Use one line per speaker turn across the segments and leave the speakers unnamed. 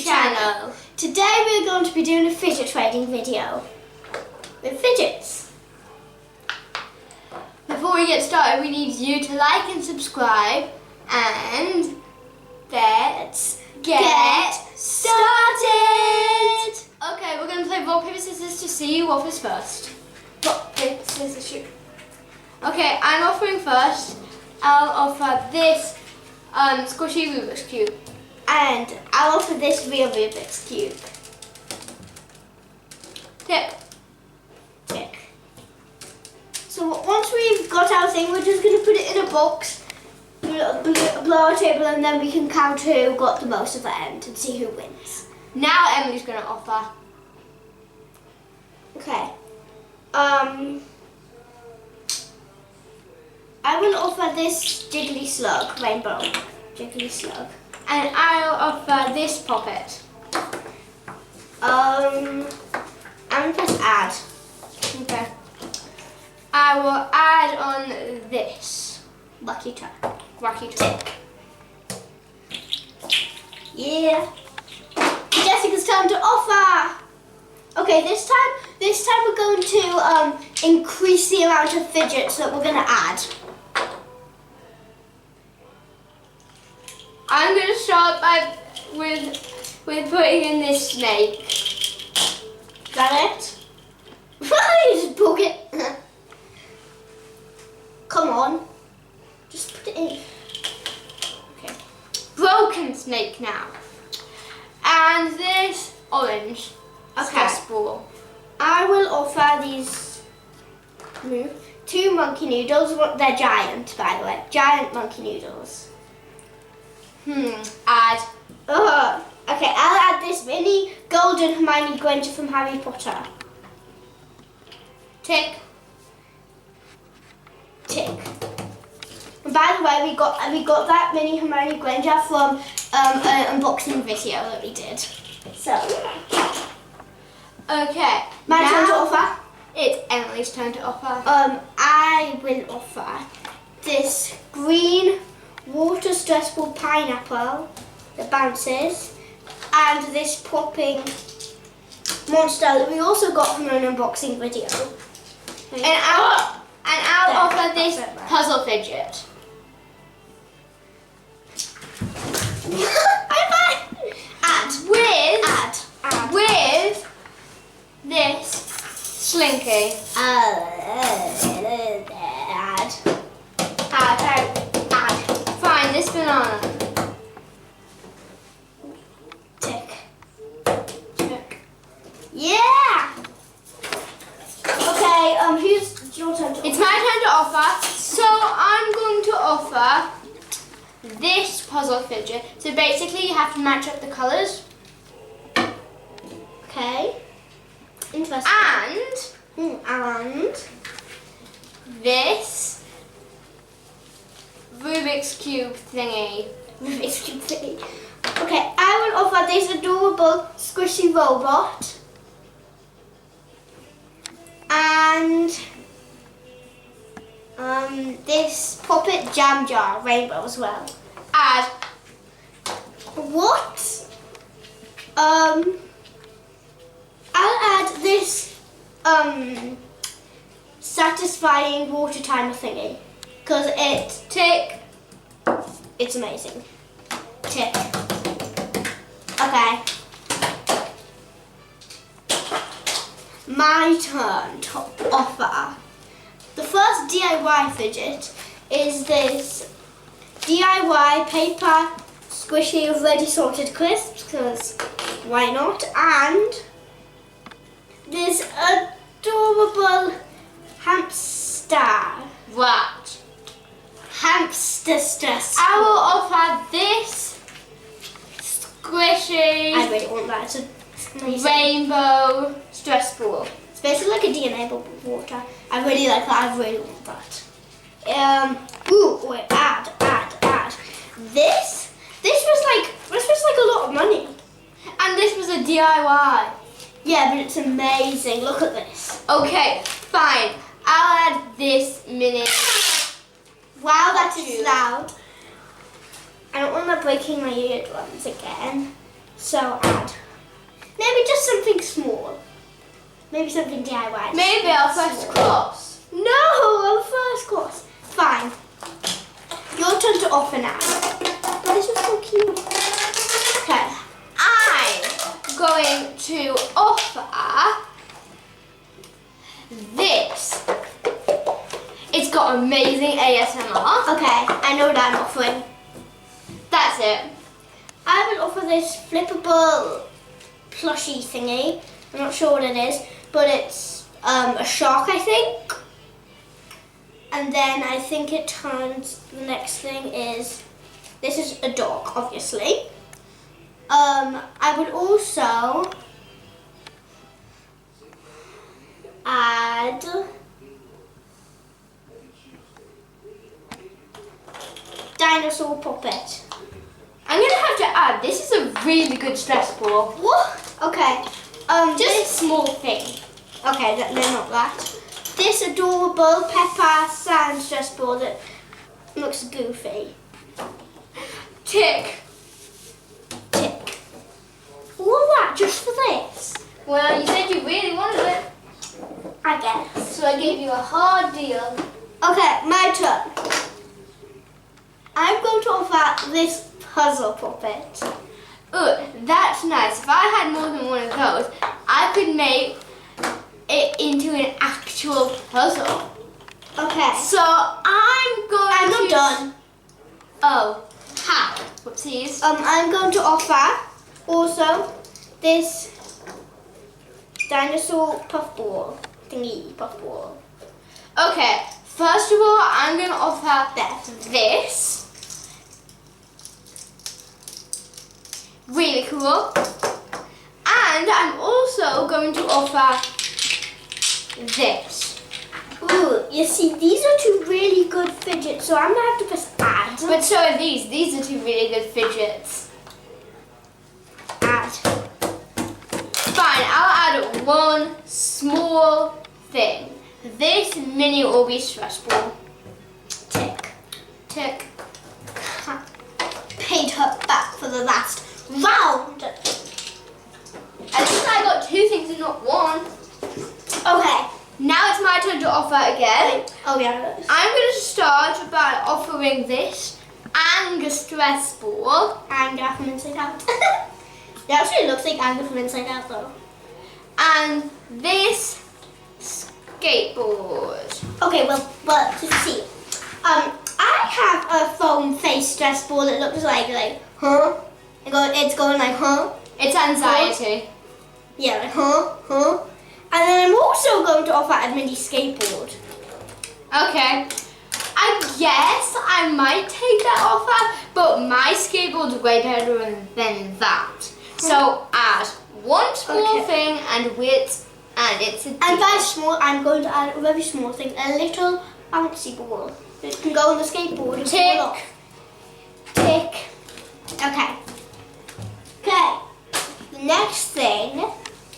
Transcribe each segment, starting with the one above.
channel. Today we're going to be doing a fidget trading video with fidgets.
Before we get started, we need you to like and subscribe, and let's get started. Okay, we're going to play rock, paper, scissors to see who offers first. Rock, paper, scissors, shoot. Okay, I'm offering first. I'll offer this squishy Rubik's Cube.
And I'll offer this real Rubik's Cube.
Tick.
Tick. So once we've got our thing, we're just going to put it in a box, blow our table, and then we can count who got the most at the end and see who wins.
Now Emily's going to offer.
Okay. I will offer this Jiggly Slug, Rainbow Jiggly Slug.
And I'll offer this poppet.
I'm gonna press add.
Okay. I will add on this.
Lucky turn.
Rocky tick.
Yeah. Jessica's time to offer. Okay, this time we're going to increase the amount of fidgets that we're gonna add.
I'm going to start with putting in this snake.
Got it? You just poke it. Come on. Just put it in.
Okay. Broken snake now. And this orange stress ball.
I will offer these two monkey noodles. They're giant, by the way. Giant monkey noodles.
Add.
Okay, I'll add this mini golden Hermione Granger from Harry Potter.
Tick.
Tick. And by the way, we got that mini Hermione Granger from an unboxing video that we did. So,
Okay.
my turn to offer.
It's Emily's turn to offer.
I will offer this green water stress ball pineapple that bounces, and this popping monster that we also got from an unboxing video.
And I'll offer this puzzle fidget.
Add.
With this slinky.
Add.
Fine, this banana.
Tick.
Tick.
Yeah. Okay. Who's your turn?
It's my turn to offer. So I'm going to offer this puzzle fidget. So basically, you have to match up the colours.
Okay. Interesting.
And this Rubik's Cube thingy.
Rubik's Cube thingy. Okay, I will offer this adorable squishy robot. And this puppet jam jar rainbow as well.
Add.
What? I'll add this satisfying water timer thingy, because it's amazing. Tick. Okay. My turn to offer. The first DIY fidget is this DIY paper squishy of ready salted crisps, because why not? And this adorable hamster.
Right.
Hamster stress.
I will offer this squishy
I really want that. It's amazing.
rainbow stress ball.
It's basically like a DNA bubble of water. I really like that. I really want that. Wait, add. This was like a lot of money.
And this was a DIY.
Yeah, but it's amazing. Look at this.
Okay, fine. I'll add this mini.
Wow, that is loud. I don't want that breaking my eardrums again. So add. Maybe just something small. Maybe something DIY.
Maybe our first cross.
No, our first course. Fine. Your turn to offer now. This is so cute. Okay.
I'm going to offer this. It's got amazing ASMR.
Okay, I know what I'm offering.
That's it.
I will offer this flippable plushie thingy. I'm not sure what it is, but it's a shark, I think. And then I think it turns, the next thing is, this is a dog, obviously. I would also add dinosaur puppet.
I'm gonna have to add, this is a really good stress ball.
What? Okay.
Just a small thing.
Okay, they're not that. This adorable Peppa sand stress ball that looks goofy.
Tick.
Tick. All that just for this?
Well, you said you really wanted it,
I guess.
so I gave you a hard deal.
Okay, my turn. I'm going to offer this puzzle puppet.
Ooh, that's nice. If I had more than one of those, I could make it into an actual puzzle.
Okay.
So I'm
I'm not
to...
done.
Oh, ha. Whoopsies.
I'm going to offer also this dinosaur puffball thingy puffball.
Okay, first of all, I'm going to offer
That.
this. Really cool. And I'm also going to offer this.
Ooh, you see, these are two really good fidgets, so I'm gonna have to press add.
But so are these. These are two really good fidgets.
Add.
Fine, I'll add one small thing. This mini Orbeez stress ball.
Tick.
Tick.
Paid her back for the last round.
At least I got two things and not one.
Okay.
Now it's my turn to offer again.
Oh yeah.
I'm going to start by offering this anger stress ball.
Anger from inside out. It actually looks like anger from inside out though.
And this skateboard.
Okay, well, let's see. I have a foam face stress ball that looks like huh? It's going like huh?
It's anxiety.
Yeah, like huh? And then I'm also going to offer a mini skateboard.
Okay. I guess I might take that offer, but my skateboard's way better than that. So add one small thing and it's a
And very small, I'm going to add a very small thing, a little bouncy ball. It can go on the skateboard and fall off.
Tick.
Okay. Okay. The next thing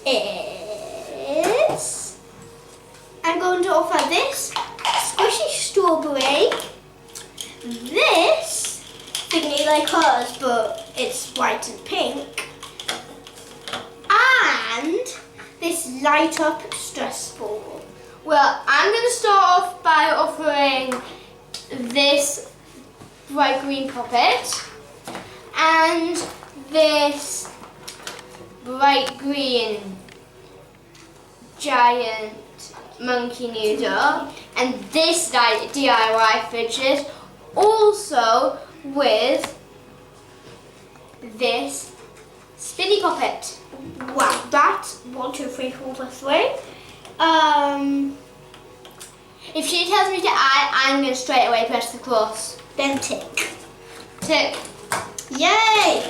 is I'm going to offer this squishy strawberry, this thingy like hers, but it's white and pink, and this light up stress ball.
Well, I'm going to start off by offering this bright green puppet and this bright green giant monkey noodle and this DIY fidget, also with this spinny puppet.
Wow, that's 1, 2, 3, 4, 3.
If she tells me to add, I'm going to straight away press the cross.
Then tick.
Tick.
Yay!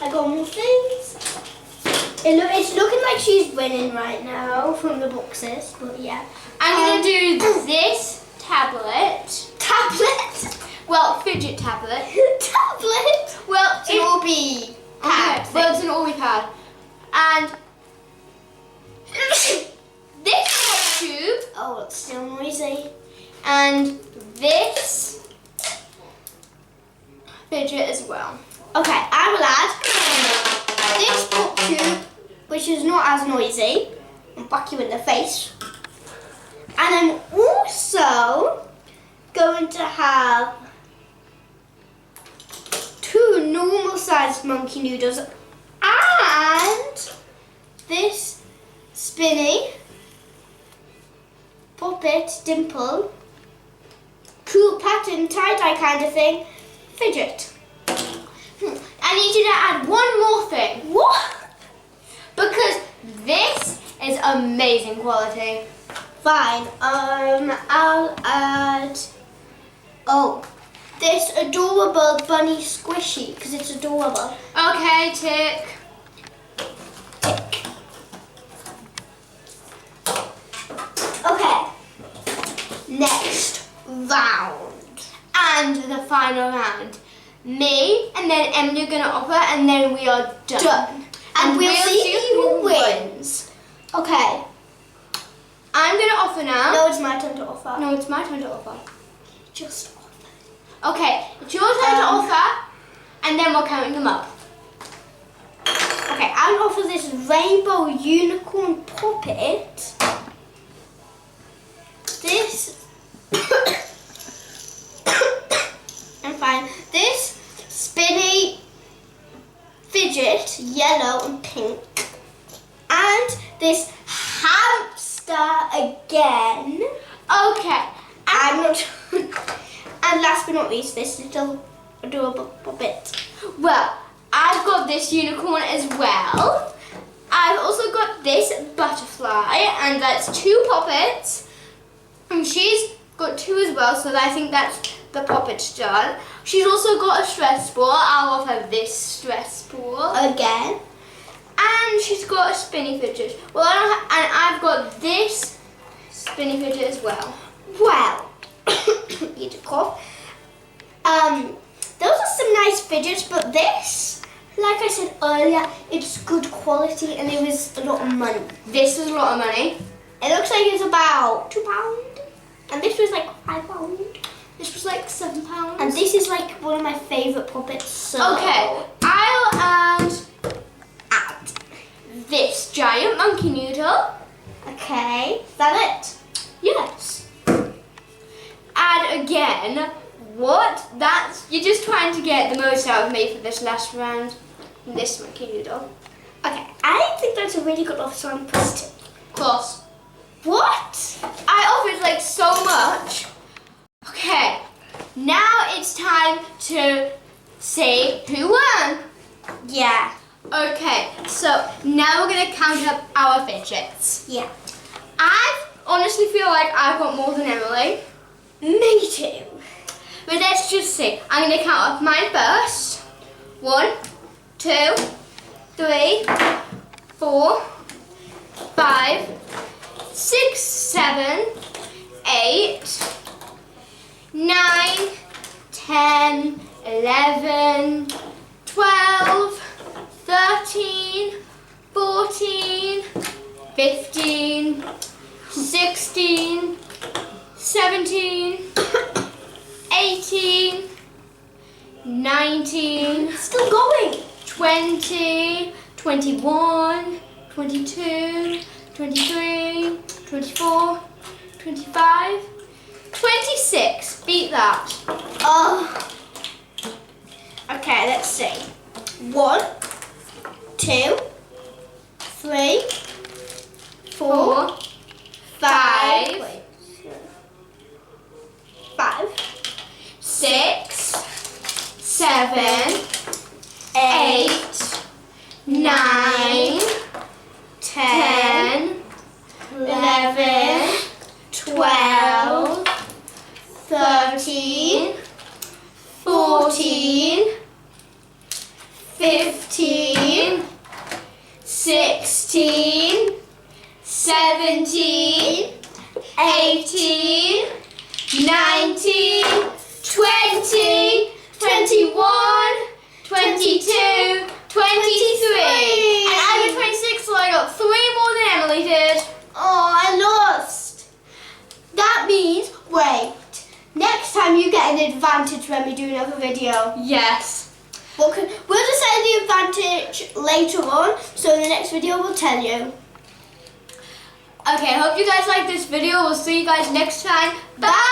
I got more things. It's looking like she's winning right now from the boxes, but yeah.
I'm going to do this tablet.
Tablet?
Well, fidget tablet.
Tablet?
Well,
It's an Orbeez pad.
Well, it's an Orbeez pad. And this tube.
Oh, it's still noisy.
And this fidget as well.
Okay, I will add this pop tube, which is not as noisy, and whack you in the face. And I'm also going to have 2 normal sized monkey noodles and this spinny puppet dimple cool pattern tie-dye kind of thing fidget.
I need you to add one more thing.
What?
Because this is amazing quality.
Fine. I'll add this adorable bunny squishy because it's adorable.
Okay, tick.
Okay. Next round.
And the final round. Me and then Emily are gonna offer, and then we are done.
Done. And we'll see who wins. Okay.
I'm gonna offer now.
No, it's my turn to offer.
No, it's my turn to offer.
Just offer.
Okay, it's your turn to offer, and then we're counting them up.
Okay, I'll offer this rainbow unicorn puppet. This. I'm fine. This spinny fidget, yellow and pink. And this hamster again.
Okay.
I'm not. And last but not least, this little adorable puppet.
Well, I've got this unicorn as well. I've also got this butterfly, and that's 2 puppets. And she's got 2 as well, so I think that's the puppet's done. She's also got a stress ball. I'll offer this stress ball
Again.
and she's got a spinny fidget. Well, and I've got this spinny fidget as well.
Well, need to cough. Those are some nice fidgets, but this, like I said earlier, it's good quality and it was a lot of money.
This was a lot of money.
It looks like it's about £2, and this was like £5.
This was like £7.
And this is like one of my favourite puppets. So
Okay, I'll add this giant monkey noodle.
Okay, is that it?
Yes. Add again. What? You're just trying to get the most out of me for this last round. This monkey noodle.
Okay, I think that's a really good offer, so I'm positive.
Of course.
What?
I offered like so much. Okay, now it's time to see who won.
Yeah.
Okay, so now we're gonna count up our fidgets.
Yeah.
I honestly feel like I've got more than Emily.
Me too.
But let's just see. I'm gonna count up mine first. 1, 2, 3, 4, 5, 6, 7, 8, 9, 10, 11, 12, 13, 14, 15, 16, 17, 18, 19,
Still going.
20, 21, 22, 23, 24, 25, 26. Beat that.
Oh. Okay, let's see. 1, 2, 3, 4, 5,
6, 7, 8, 9, 10, 11, 12, 13, 14, 15, 16, 17, 18, 19, 20, 21, 22, 23. And I got 26, so I got 3 more than Emily did.
Oh, I lost. That means, wait, next time you get an advantage when we do another video.
Yes.
We'll just say at the the advantage later on, so in the next video we'll tell you.
Okay, I hope you guys like this video. We'll see you guys next time. Bye!